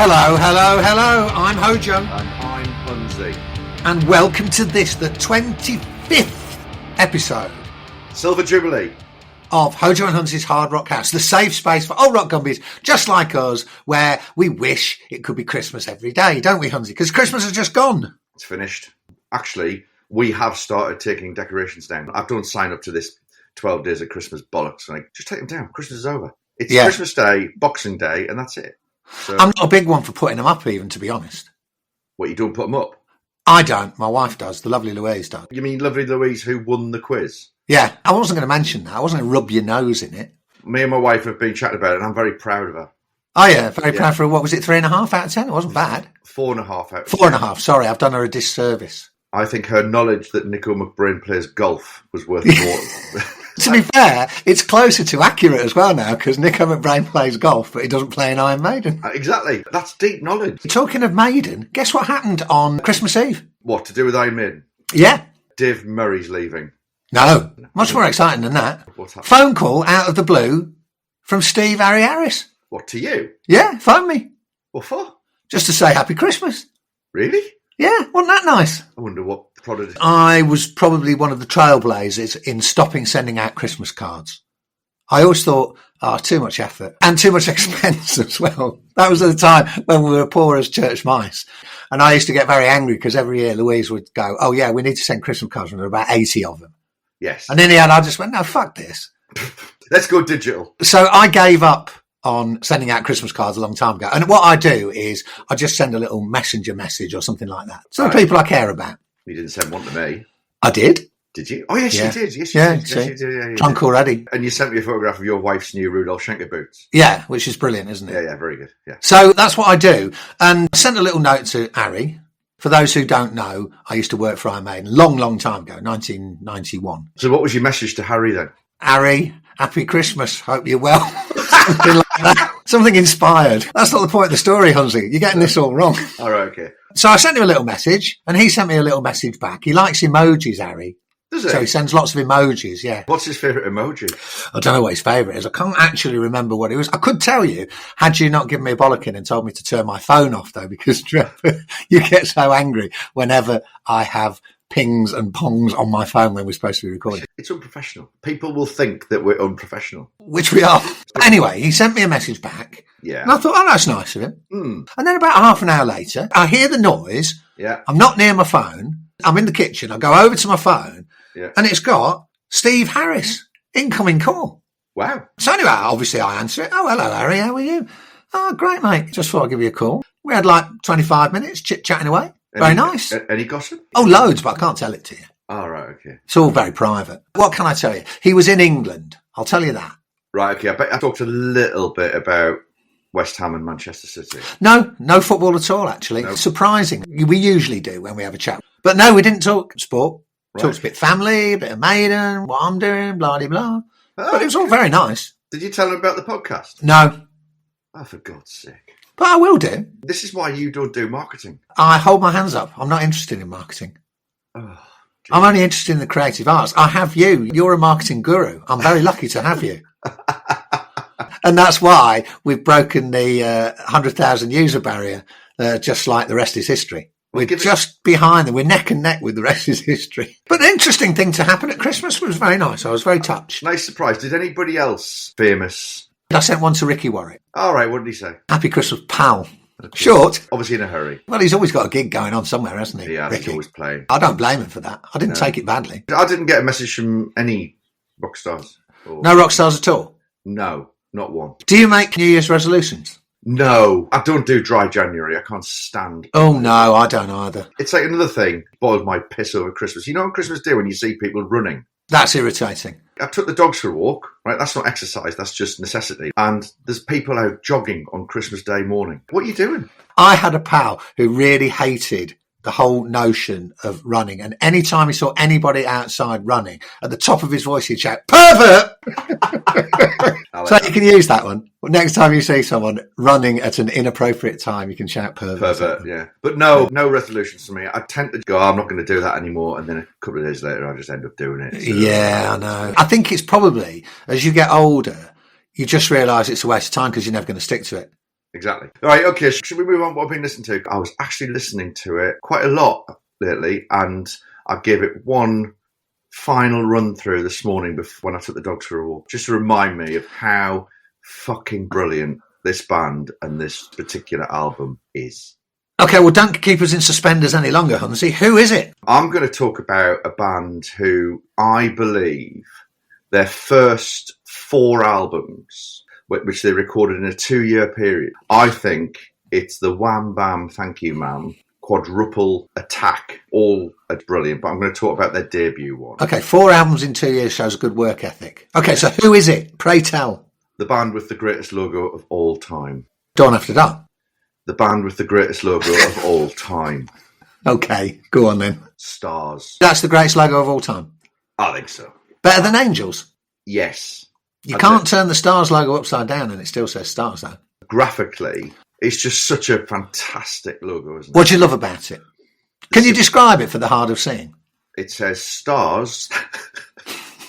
Hello, hello, hello. I'm Hojo. And I'm Hunnsy. And welcome to this, the 25th episode Silver Jubilee of Hojo and Hunssy's Hard Rock House, the safe space for old rock gumbies just like us, where we wish it could be Christmas every day, don't we, Hunnsy? Because Christmas has just gone. It's finished. Actually, we have started taking decorations down. I don't sign up to this 12 days of Christmas bollocks. Like, just take them down. Christmas is over. It's Christmas Day, Boxing Day, and that's it. So, I'm not a big one for putting them up, even, to be honest. What, you don't put them up? I don't. My wife does. The lovely Louise does. You mean lovely Louise who won the quiz? Yeah, I wasn't going to mention that. I wasn't going to rub your nose in it. Me and my wife have been chatting about it, and I'm very proud of her. Oh, yeah, very proud for her. What was it, 3.5 out of 10? It wasn't bad. 4.5 out of 10. 4.5, sorry, I've done her a disservice. I think her knowledge that Nico McBrain plays golf was worth more. To be fair, it's closer to accurate as well now, because Nico McBrain plays golf, but he doesn't play in Iron Maiden. Exactly. That's deep knowledge. Talking of Maiden, guess what happened on Christmas Eve? What, to do with Iron Maiden? Yeah. Dave Murray's leaving. No, much more exciting than that. What's happened? Phone call out of the blue from Steve Harris. What, to you? Yeah, phoned me. What for? Just to say Happy Christmas. Really? Yeah, wasn't that nice? I wonder what product. I was probably one of the trailblazers in stopping sending out Christmas cards. I always thought, too much effort and too much expense as well. That was at the time when we were poor as church mice. And I used to get very angry because every year Louise would go, oh yeah, we need to send Christmas cards, and there were about 80 of them. Yes. And in the end, I just went, no, fuck this. Let's go digital. So I gave up on sending out Christmas cards a long time ago. And what I do is I just send a little messenger message or something like that. So the people I care about. You didn't send one to me. I did. Did you? Oh, yes, Yeah. you did. Yes, you did. Yeah, Drunk already. And you sent me a photograph of your wife's new Rudolph Schenker boots. Yeah, which is brilliant, isn't it? Yeah, very good. Yeah. So that's what I do. And I sent a little note to Harry. For those who don't know, I used to work for Iron Maiden long time ago, 1991. So what was your message to Harry then? Harry, happy Christmas. Hope you're well. Something like that. Something inspired. That's not the point of the story, Hunnsy. You're getting this all wrong. All right, okay. So I sent him a little message, and he sent me a little message back. He likes emojis, Harry. Does he? So he sends lots of emojis, yeah. What's his favourite emoji? I don't know what his favourite is. I can't actually remember what it was. I could tell you, had you not given me a bollocking and told me to turn my phone off, though, because you get so angry whenever I have pings and pongs on my phone when we're supposed to be recording. It's unprofessional. People will think that we're unprofessional. Which we are. Anyway, he sent me a message back. Yeah. And I thought, oh, that's nice of him. Mm. And then about half an hour later, I hear the noise. Yeah. I'm not near my phone. I'm in the kitchen. I go over to my phone. Yeah. And it's got Steve Harris, incoming call. Wow. So anyway, obviously I answer it. Oh, hello, Harry. How are you? Oh, great, mate. Just thought I'd give you a call. We had like 25 minutes chit-chatting away. Very nice. Any gossip? Oh, loads, but I can't tell it to you. Oh, right, okay. It's all very private. What can I tell you? He was in England. I'll tell you that. Right, okay. I bet I talked a little bit about West Ham and Manchester City. No football at all, actually. No. Surprising. We usually do when we have a chat. But no, we didn't talk sport. Right. Talked a bit family, a bit of Maiden, what I'm doing, blah-de-blah. Oh, But it was all very nice. Did you tell him about the podcast? No, Oh, for God's sake. but I will do. This is why you don't do marketing. I hold my hands up. I'm not interested in marketing. Oh, I'm only interested in the creative arts. I have you. You're a marketing guru. I'm very lucky to have you. And that's why we've broken the 100,000 user barrier, just like the rest is history. We're just behind them. We're neck and neck with the rest is history. But the interesting thing to happen at Christmas was very nice. I was very touched. nice surprise. Did anybody else famous? I sent one to Ricky Warwick. All right, what did he say? Happy Christmas, pal. Short. Obviously in a hurry. Well, he's always got a gig going on somewhere, hasn't he? Yeah, he's Ricky. always playing. I don't blame him for that. I didn't take it badly. I didn't get a message from any rock stars. No rock stars at all. No, not one. Do you make New Year's resolutions? No, I don't do dry January. I can't stand. Oh, no, I don't either. It's like another thing. Boils my piss over Christmas. You know on Christmas Day when you see people running? That's irritating. I took the dogs for a walk, right? That's not exercise, that's just necessity. And there's people out jogging on Christmas Day morning. What are you doing? I had a pal who really hated the whole notion of running. And any time he saw anybody outside running, at the top of his voice, he'd shout, "Pervert!" So you can use that one. Next time you see someone running at an inappropriate time, you can shout pervert. Pervert, yeah. But no resolutions for me. I tend to go, I'm not going to do that anymore. And then a couple of days later, I just end up doing it. So. Yeah, I know. I think it's probably, as you get older, you just realise it's a waste of time because you're never going to stick to it. Exactly. All right, okay, should we move on what I've been listening to? I was actually listening to it quite a lot lately, and I gave it one final run through this morning when I took the dogs for a walk, just to remind me of how fucking brilliant this band and this particular album is. Okay, well, don't keep us in suspenders any longer, Hunnsy. Who is it? I'm going to talk about a band who I believe their first 4 albums, which they recorded in a 2-year period, I think it's the Wham Bam Thank You Ma'am, Quadruple Attack, all are brilliant, but I'm going to talk about their debut one. Okay, 4 albums in 2 years shows a good work ethic. Okay, so who is it? Pray tell. The band with the greatest logo of all time. Dawn After Dark. The band with the greatest logo of all time. Okay, go on then. Starz. That's the greatest logo of all time? I think so. Better than Angels? Yes. You can't turn the Starz logo upside down and it still says Starz, though. Graphically, it's just such a fantastic logo, isn't it? What do you love about it? Can you describe it for the hard of seeing? It says Starz.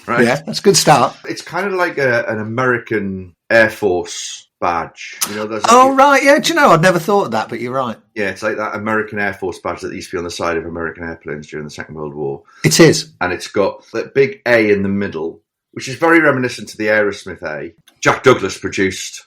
Right? Yeah, that's a good start. It's kind of like an American Air Force badge. You know, right, yeah. Do you know, I'd never thought of that, but you're right. Yeah, it's like that American Air Force badge that used to be on the side of American airplanes during the Second World War. It is. And it's got that big A in the middle, which is very reminiscent to the Aerosmith A. Jack Douglas produced,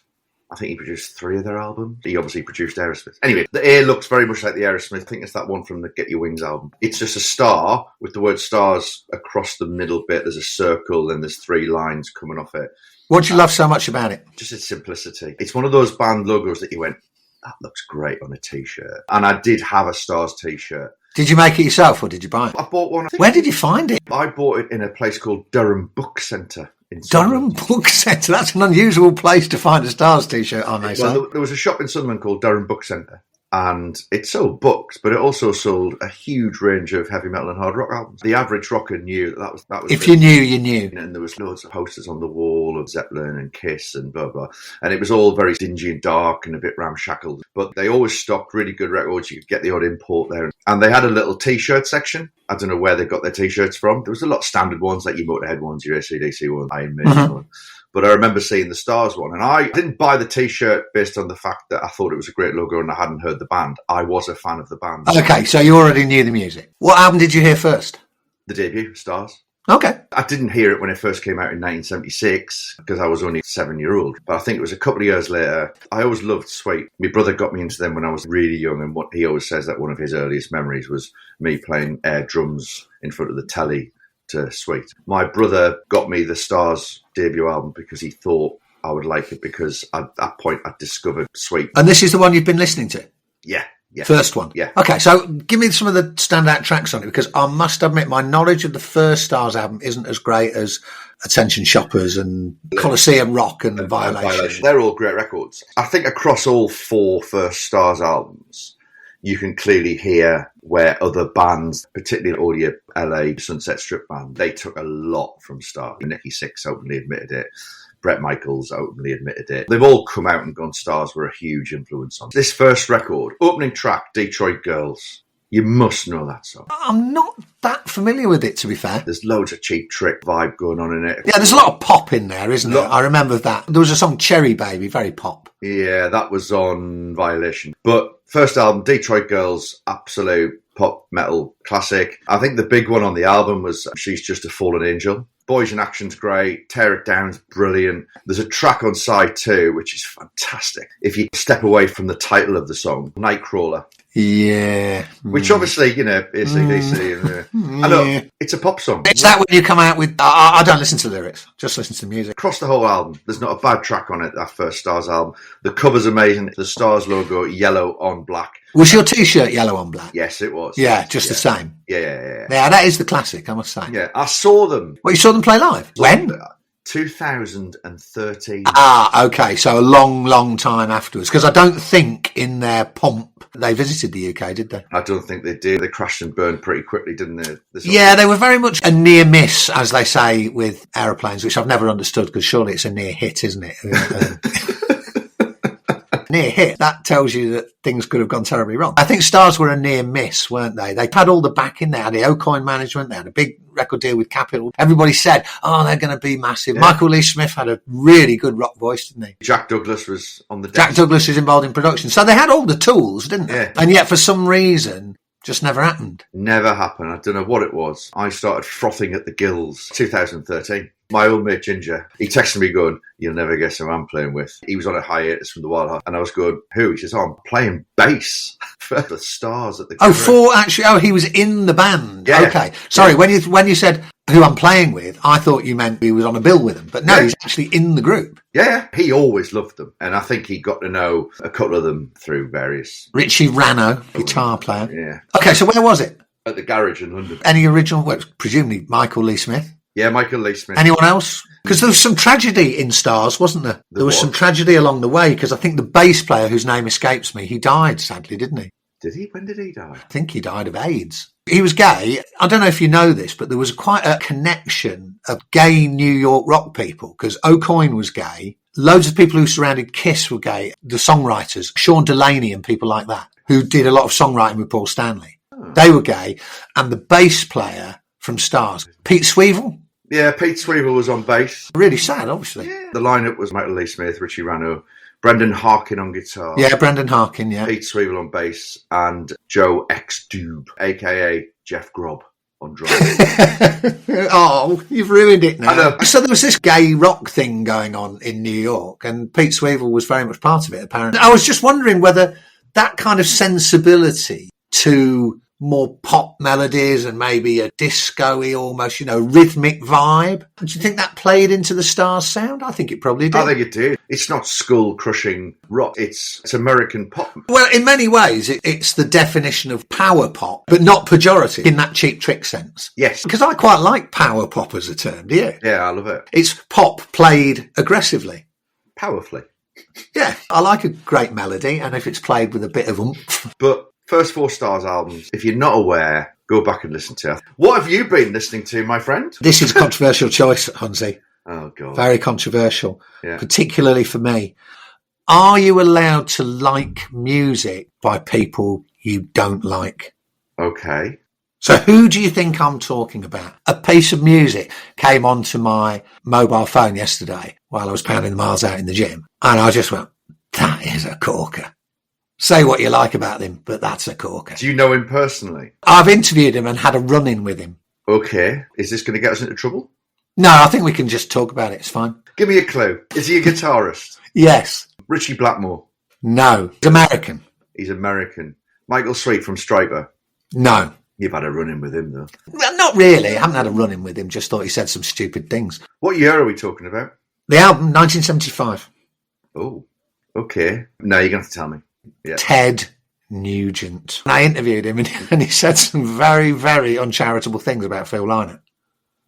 I think he produced 3 of their albums. He obviously produced Aerosmith. Anyway, the A looks very much like the Aerosmith. I think it's that one from the Get Your Wings album. It's just a star with the word Starz across the middle bit. There's a circle and there's 3 lines coming off it. What do you love so much about it? Just its simplicity. It's one of those band logos that you went, that looks great on a T-shirt. And I did have a Starz T-shirt. Did you make it yourself or did you buy it? I bought one. Where did you find it? I bought it in a place called Durham Book Centre. Durham Book Centre? That's an unusual place to find a Starz T-shirt, I may say. Well, there was a shop in Sunderland called Durham Book Centre. And it sold books, but it also sold a huge range of heavy metal and hard rock albums. The average rocker knew that was. If you knew, you knew. And there was loads of posters on the wall of Zeppelin and Kiss and blah, blah. And it was all very dingy and dark and a bit ramshackle. But they always stocked really good records. You could get the odd import there. And they had a little T-shirt section. I don't know where they got their T-shirts from. There was a lot of standard ones, like your Motorhead ones, your AC/DC ones, Iron Maiden one. But I remember seeing the Starz one. And I didn't buy the T-shirt based on the fact that I thought it was a great logo and I hadn't heard the band. I was a fan of the band. Okay, so you already knew the music. What album did you hear first? The debut, Starz. Okay. I didn't hear it when it first came out in 1976 because I was only a 7-year-old. But I think it was a couple of years later. I always loved Sweet. My brother got me into them when I was really young. And what he always says that one of his earliest memories was me playing air drums in front of the telly to Sweet. My brother got me the Starz debut album because he thought I would like it because at that point I discovered Sweet. And this is the one you've been listening to? Yeah. Yeah. First one? Yeah. Okay, so give me some of the standout tracks on it because I must admit my knowledge of the first Starz album isn't as great as Attention Shoppers and Colosseum Rock and Violation. They're all great records. I think across all 4 first Starz albums, you can clearly hear where other bands, particularly Audio LA, Sunset Strip Band, they took a lot from Starz. Nikki Sixx openly admitted it. Brett Michaels openly admitted it. They've all come out and gone, Starz were a huge influence on this first record. Opening track, Detroit Girls. You must know that song. I'm not that familiar with it, to be fair. There's loads of Cheap Trick vibe going on in it. Yeah, there's a lot of pop in there, isn't there? I remember that. There was a song, Cherry Baby, very pop. Yeah, that was on Violation. But first album, Detroit Girls, absolute pop metal classic. I think the big one on the album was She's Just a Fallen Angel. Boys in Action's great. Tear It Down's brilliant. There's a track on side 2, which is fantastic. If you step away from the title of the song, Nightcrawler. Yeah. Which obviously, you know, AC/DC. I know, it's a pop song. It's that when you come out with... I don't listen to the lyrics, just listen to the music. Across the whole album, there's not a bad track on it, that first Starz album. The cover's amazing. The Starz logo, yellow on black. Was your T-shirt yellow on black? Yes, it was. Yeah, just the same. Yeah. Yeah, that is the classic, I must say. Yeah, I saw them. Well, you saw them play live? When? 2013. Okay, so a long, long time afterwards. Because I don't think in their pomp they visited the UK, did they? I don't think they did. They crashed and burned pretty quickly, didn't they? Yeah, they were very much a near miss, as they say with aeroplanes, which I've never understood because surely it's a near hit, isn't it? Near hit, that tells you that things could have gone terribly wrong. I think Starz were a near miss, weren't they? They had all the backing, they had the O'Coin management, they had a big record deal with Capitol. Everybody said, oh, they're going to be massive. Yeah. Michael Lee Smith had a really good rock voice, didn't he? Jack Douglas was on the desk. Jack Douglas is involved in production. So they had all the tools, didn't they? Yeah. And yet, for some reason, just never happened. Never happened. I don't know what it was. I started frothing at the gills 2013. My old mate Ginger, he texted me going, you'll never guess who I'm playing with. He was on a hiatus from the Wild Heart. And I was going, who? He says, oh, I'm playing bass for the Starz at the he was in the band. Yeah. Okay. Sorry, when you said who I'm playing with, I thought you meant he was on a bill with them. But no, he's actually in the group. Yeah, he always loved them. And I think he got to know a couple of them through various... Richie Rano, guitar player. Yeah. Okay, so where was it? At the garage in London. Any original, well, presumably Michael Lee Smith? Yeah, Michael Lee Smith. Anyone else? Because there was some tragedy in Starz, wasn't there? There was some tragedy along the way, because I think the bass player, whose name escapes me, he died, sadly, didn't he? Did he? When did he die? I think he died of AIDS. He was gay. I don't know if you know this, but there was quite a connection of gay New York rock people, because O'Coin was gay. Loads of people who surrounded Kiss were gay. The songwriters, Sean Delaney and people like that, who did a lot of songwriting with Paul Stanley. Oh. They were gay. And the bass player from Starz, Pete Sweevil. Yeah, Pete Sweevil was on bass. Really sad, obviously. Yeah. The lineup was Michael Lee Smith, Richie Rano, Brendan Harkin on guitar. Yeah, Brendan Harkin, yeah. Pete Sweevil on bass, and Joe X Doob, a.k.a. Jeff Grob, on drums. Oh, you've ruined it now. I know. So there was this gay rock thing going on in New York, and Pete Sweevil was very much part of it, apparently. I was just wondering whether that kind of sensibility to more pop melodies and maybe a disco-y almost, rhythmic vibe. Do you think that played into the Starz sound? I think it probably did. I think it did. It's not skull-crushing rock. It's American pop. Well, in many ways, it's the definition of power pop, but not pejorative in that Cheap Trick sense. Yes. Because I quite like power pop as a term, do you? Yeah, I love it. It's pop played aggressively. Powerfully. Yeah, I like a great melody, and if it's played with a bit of oomph. But first 4 Starz albums, if you're not aware, go back and listen to it. What have you been listening to, my friend? This is a controversial choice, Hunnsy. Oh, God. Very controversial, yeah. Particularly for me. Are you allowed to like music by people you don't like? Okay. So who do you think I'm talking about? A piece of music came onto my mobile phone yesterday while I was pounding the miles out in the gym, and I just went, that is a corker. Say what you like about him, but that's a corker. Do you know him personally? I've interviewed him and had a run-in with him. Okay. Is this going to get us into trouble? No, I think we can just talk about it. It's fine. Give me a clue. Is he a guitarist? Yes. Richie Blackmore? No. He's American. He's American. Michael Sweet from Striper? No. You've had a run-in with him, though. Well, not really. I haven't had a run-in with him. Just thought he said some stupid things. What year are we talking about? The album, 1975. Oh, okay. No, you're going to have to tell me. Yeah. Ted Nugent. I interviewed him and he said some very, very uncharitable things about Phil Lynott.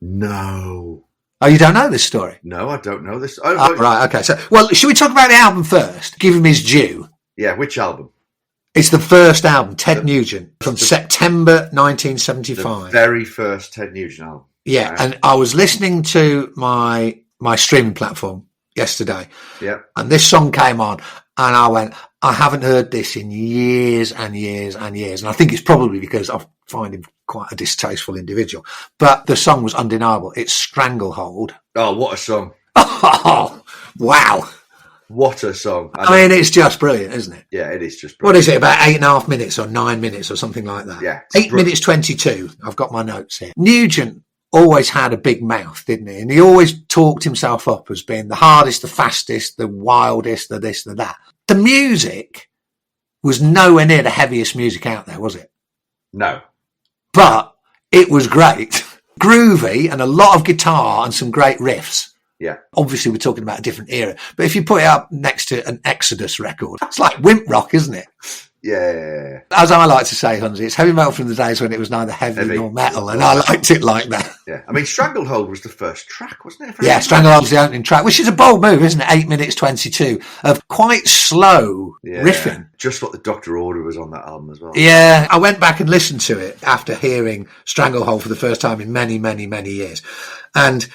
No. Oh, you don't know this story? No, I don't know this. Oh, right, okay. So, well, should we talk about the album first? Give him his due. Yeah, which album? It's the first album, Ted Nugent, from September 1975. The very first Ted Nugent album. Yeah, right. And I was listening to my streaming platform yesterday. Yeah. And this song came on, and I went, I haven't heard this in years and years and years. And I think it's probably because I find him quite a distasteful individual. But the song was undeniable. It's Stranglehold. Oh, what a song. Oh, wow. What a song. I mean, it's just brilliant, isn't it? Yeah, it is just brilliant. What is it, about 8.5 minutes or 9 minutes or something like that? Yeah. 8 minutes 22. I've got my notes here. Nugent always had a big mouth, didn't he? And he always talked himself up as being the hardest, the fastest, the wildest, the this, the that. The music was nowhere near the heaviest music out there, was it? No. But it was great. Groovy and a lot of guitar and some great riffs. Yeah. Obviously, we're talking about a different era. But if you put it up next to an Exodus record, it's like wimp rock, isn't it? Yeah. As I like to say, Hunnsy, it's heavy metal from the days when it was neither heavy nor metal, and I liked it like that. Yeah. I mean, Stranglehold was the first track, wasn't it? Yeah, Stranglehold's the opening track, which is a bold move, isn't it? 8 minutes 22 of quite slow riffing. Just what the Doctor ordered was on that album as well. Yeah, I went back and listened to it after hearing Stranglehold for the first time in many, many, many years. And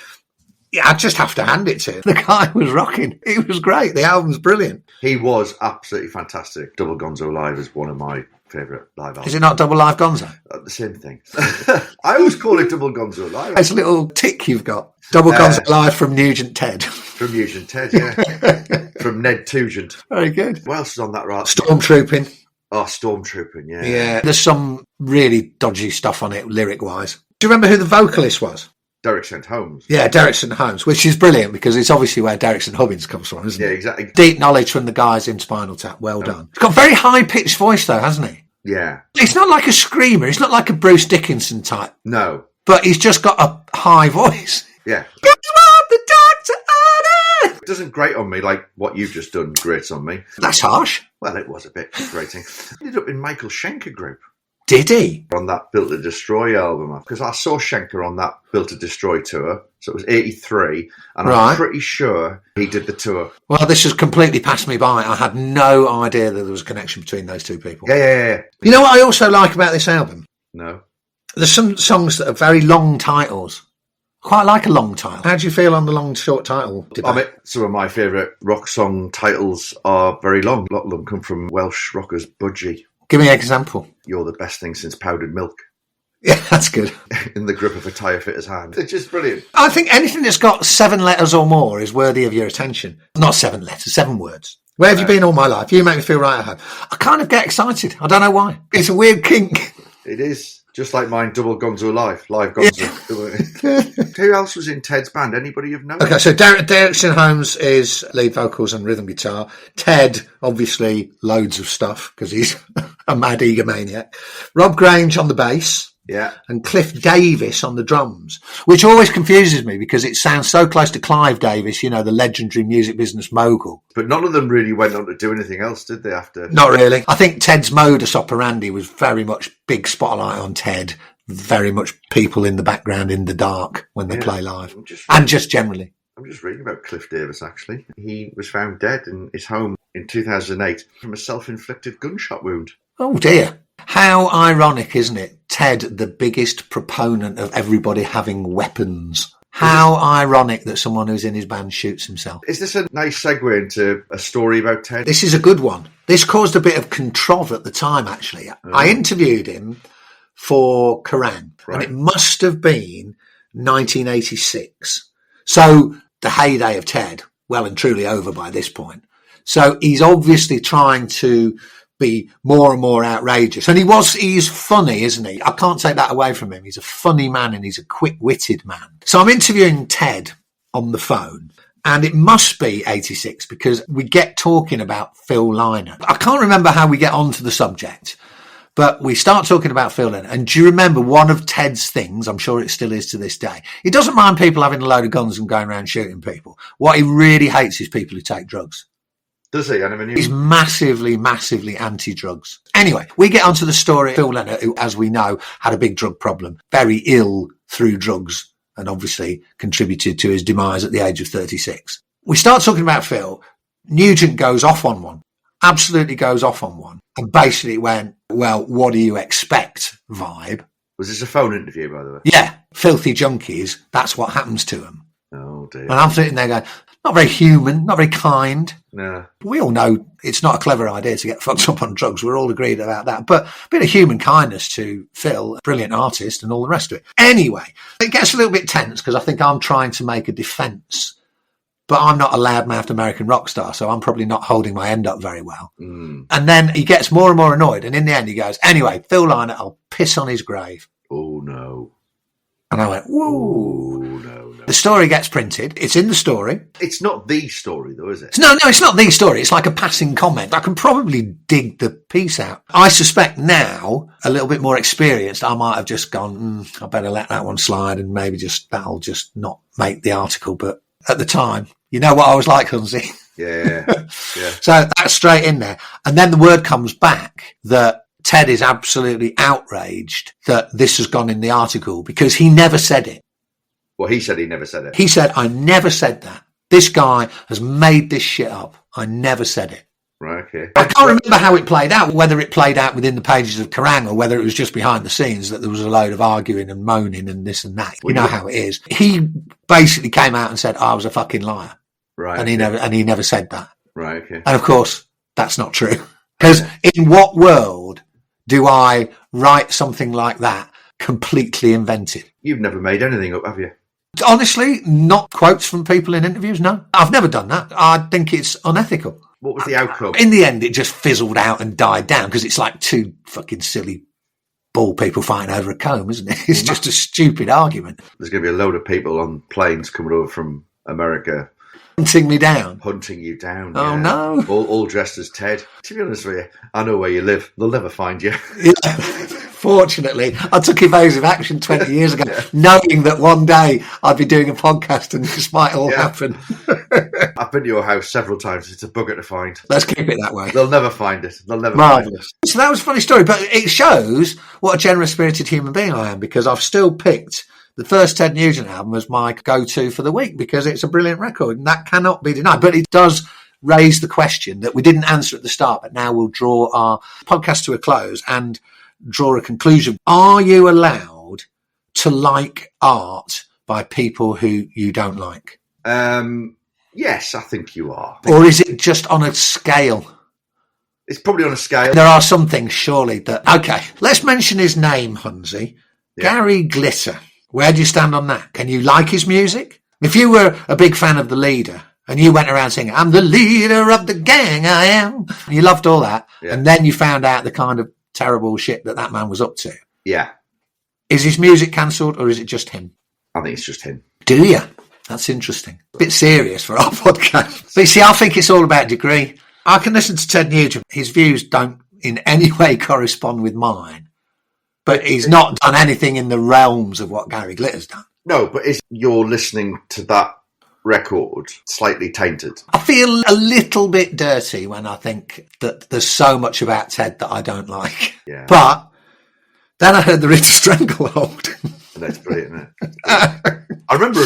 yeah, I just have to hand it to him. The guy was rocking. He was great. The album's brilliant. He was absolutely fantastic. Double Gonzo Live is one of my favourite live album. Is it not Double Live Gonzo? The same thing. I always call it Double Gonzo Live. It's a little tick you've got. Double Gonzo Live from Nugent Ted. From Nugent Ted, yeah. From Ned Nugent. Very good. What else is on that right? Stormtrooping. Oh, Stormtrooping, yeah. Yeah, there's some really dodgy stuff on it, lyric-wise. Do you remember who the vocalist was? Derek St. Holmes. Yeah, Derek St. Holmes, which is brilliant because it's obviously where Derek St. Hubbins comes from, isn't it? Yeah, exactly. Deep knowledge from the guys in Spinal Tap. Well done. He's got a very high-pitched voice, though, hasn't he? Yeah. He's not like a screamer. He's not like a Bruce Dickinson type. No. But he's just got a high voice. Yeah. The doctor ordered. It doesn't grate on me like what you've just done grates on me. That's harsh. Well, it was a bit grating. Ended up in Michael Schenker group. Did he? On that Built to Destroy album. Because I saw Schenker on that Built to Destroy tour. So it was 83. And Right. I'm pretty sure he did the tour. Well, this has completely passed me by. I had no idea that there was a connection between those two people. Yeah. You know what I also like about this album? No. There's some songs that are very long titles. Quite like a long title. How do you feel on the long, short title debate? I mean, some of my favourite rock song titles are very long. A lot of them come from Welsh rockers. Budgie. Give me an example. You're the best thing since powdered milk. Yeah, that's good. In the grip of a tyre fitter's hand. It's just brilliant. I think anything that's got 7 letters or more is worthy of your attention. Not 7 letters, 7 words. Where have you been all my life? You make me feel right at home. I kind of get excited. I don't know why. It's a weird kink. It is. Just like mine, Double Gonzo Live Gonzo. Who else was in Ted's band? Anybody you've known? Okay, so Derek St. Holmes is lead vocals and rhythm guitar. Ted, obviously, loads of stuff because he's a mad egomaniac. Rob Grange on the bass. Yeah. And Cliff Davis on the drums, which always confuses me because it sounds so close to Clive Davis, you know, the legendary music business mogul. But none of them really went on to do anything else, did they, after? Not really. I think Ted's modus operandi was very much big spotlight on Ted, very much people in the background in the dark when they play live, and just generally. I'm just reading about Cliff Davis, actually. He was found dead in his home in 2008 from a self-inflicted gunshot wound. Oh, dear. How ironic, isn't it? Ted, the biggest proponent of everybody having weapons. How ironic that someone who's in his band shoots himself. Is this a nice segue into a story about Ted? This is a good one. This caused a bit of controv at the time, actually. I interviewed him for Kerrang, and it must have been 1986. So the heyday of Ted, well and truly over by this point. So he's obviously trying to be more and more outrageous. And he's funny, isn't he? I can't take that away from him. He's a funny man and he's a quick-witted man. So I'm interviewing Ted on the phone, and it must be 86 because we get talking about Phil Lynott. I can't remember how we get onto the subject, but we start talking about Phil Lynott. And do you remember one of Ted's things? I'm sure it still is to this day. He doesn't mind people having a load of guns and going around shooting people. What he really hates is people who take drugs. Does he? I never knew. He's massively, massively anti-drugs. Anyway, we get onto the story. Phil Lynott, who, as we know, had a big drug problem, very ill through drugs, and obviously contributed to his demise at the age of 36. We start talking about Phil. Nugent goes off on one, absolutely goes off on one, and basically went, well, what do you expect vibe? Was this a phone interview, by the way? Yeah, filthy junkies, that's what happens to them. Oh, dear. And I'm sitting there going, not very human, not very kind. No. We all know it's not a clever idea to get fucked up on drugs. We're all agreed about that. But a bit of human kindness to Phil, a brilliant artist, and all the rest of it. Anyway, it gets a little bit tense because I think I'm trying to make a defence. But I'm not a loudmouthed American rock star, so I'm probably not holding my end up very well. And then he gets more and more annoyed. And in the end, he goes, anyway, Phil Lynott, I'll piss on his grave. Oh, no. And I went, whoa. Oh, no. The story gets printed. It's in the story. It's not the story, though, is it? No, it's not the story. It's like a passing comment. I can probably dig the piece out. I suspect now, a little bit more experienced, I might have just gone, I better let that one slide and maybe that'll just not make the article. But at the time, you know what I was like, Hunnsy. Yeah. So that's straight in there. And then the word comes back that Ted is absolutely outraged that this has gone in the article because he never said it. Well, he said he never said it. He said, I never said that. This guy has made this shit up. I never said it. Right, okay. I can't remember how it played out, whether it played out within the pages of Kerrang or whether it was just behind the scenes that there was a load of arguing and moaning and this and that. You know how it is. He basically came out and said, I was a fucking liar. Right. And he never said that. Right, okay. And of course, that's not true. Because in what world do I write something like that completely invented? You've never made anything up, have you? Honestly, not quotes from people in interviews, no. I've never done that. I think it's unethical. What was the outcome? In the end, it just fizzled out and died down because it's like two fucking silly bald people fighting over a comb, isn't it? It's just a stupid argument. There's going to be a load of people on planes coming over from America. Hunting me down. Hunting you down. Oh, no. All dressed as Ted. To be honest with you, I know where you live. They'll never find you. Yeah. Fortunately, I took evasive action 20 years ago, knowing that one day I'd be doing a podcast and this might all happen. I've been to your house several times. It's a bugger to find. Let's keep it that way. They'll never find it. They'll never find it. So that was a funny story, but it shows what a generous-spirited human being I am, because I've still picked the first Ted Nugent album as my go-to for the week because it's a brilliant record, and that cannot be denied. But it does raise the question that we didn't answer at the start, but now we'll draw our podcast to a close and draw a conclusion. Are you allowed to like art by people who you don't like? Yes, I think you are. Or is it just on a scale? It's probably on a scale. There are some things, surely, that... Okay, let's mention his name, Hunnsy. Yeah. Gary Glitter. Where do you stand on that? Can you like his music? If you were a big fan of The Leader and you went around singing, I'm the leader of the gang, I am. You loved all that. Yeah. And then you found out the kind of terrible shit that man was up to. Yeah. Is his music cancelled or is it just him? I think it's just him. Do you? That's interesting. A bit serious for our podcast. But you see, I think it's all about degree. I can listen to Ted Nugent. His views don't in any way correspond with mine. But he's not done anything in the realms of what Gary Glitter's done. No, but is you're listening to that record slightly tainted? I feel a little bit dirty when I think that there's so much about Ted that I don't like. Yeah. But then I heard the Ritter Stranglehold. That's brilliant, isn't it? I remember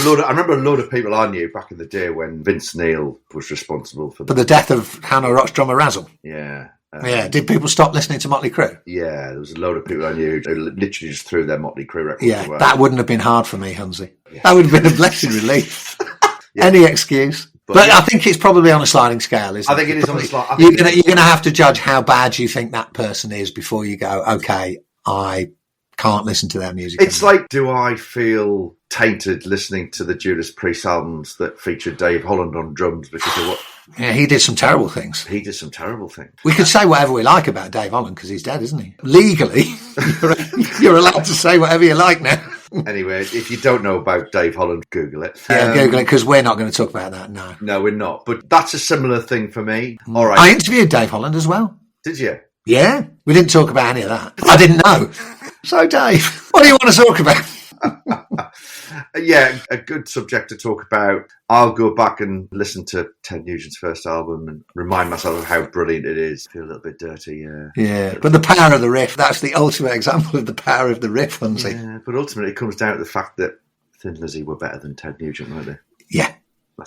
a load of people I knew back in the day when Vince Neil was responsible for the death of Hannah Rock's drummer Razzle. Yeah. Did people stop listening to Motley Crue? Yeah, there was a load of people I knew who literally just threw their Motley Crue records away. That wouldn't have been hard for me, Hunnsy. Yeah. That would have been a blessed relief. Yeah. Any excuse. But I think it's probably on a sliding scale, isn't it? I think it is on a sliding scale. You're going to have to judge how bad you think that person is before you go, okay, I can't listen to their music. It's anymore. Like, do I feel tainted listening to the Judas Priest albums that featured Dave Holland on drums because of what? Yeah, he did some terrible things. We could say whatever we like about Dave Holland because he's dead, isn't he? Legally, you're allowed to say whatever you like now. Anyway, if you don't know about Dave Holland, Google it. Yeah, Google it, because we're not going to talk about that, no. No, we're not. But that's a similar thing for me. All right. I interviewed Dave Holland as well. Did you? Yeah. We didn't talk about any of that. I didn't know. So, Dave, what do you want to talk about? Yeah, a good subject to talk about. I'll go back and listen to Ted Nugent's first album and remind myself of how brilliant it is. Feel a little bit dirty, yeah. Yeah, but the power of the riff, that's the ultimate example of the power of the riff, Hunnsy. Yeah, but ultimately it comes down to the fact that Thin Lizzy were better than Ted Nugent, weren't they? Yeah,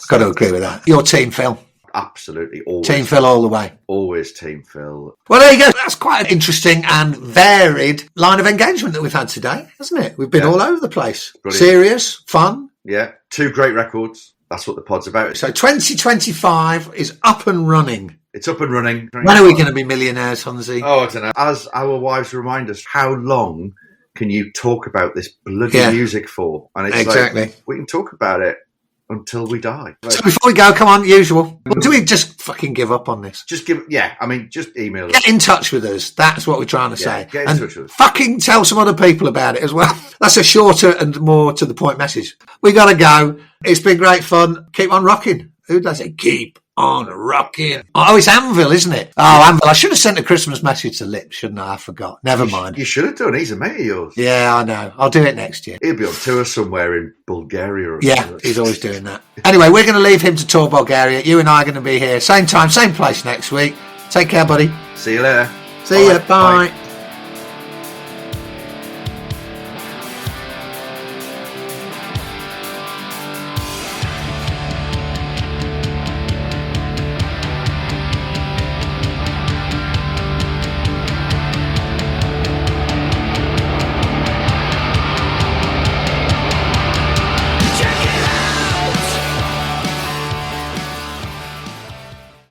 got to agree with that. Your team, Phil. Absolutely, always. Team Phil all the way. Always Team Phil. Well, there you go. That's quite an interesting and varied line of engagement that we've had today, hasn't it? We've been all over the place. Brilliant. Serious, fun. Yeah, 2 great records. That's what the pod's about. So 2025 is up and running. It's up and running. When are we going to be millionaires, Hunnsy? Oh, I don't know. As our wives remind us, how long can you talk about this bloody music for? And it's exactly. Like, we can talk about it until we die. So before we go, come on, usual. Do we just fucking give up on this? Just email us. Get in touch with us. That's what we're trying to say. Get in touch with us. Fucking tell some other people about it as well. That's a shorter and more to the point message. We got to go. It's been great fun. Keep on rocking. Who does it? Keep on rocking. Oh, it's Anvil, isn't it? Oh, Anvil. I should have sent a Christmas message to Lip, shouldn't I? I forgot. Never mind. You should have done. He's a mate of yours. Yeah, I know. I'll do it next year. He'll be on tour somewhere in Bulgaria. Or something. He's always doing that. Anyway, we're going to leave him to tour Bulgaria. You and I are going to be here. Same time, same place next week. Take care, buddy. See you later. See ya. Bye.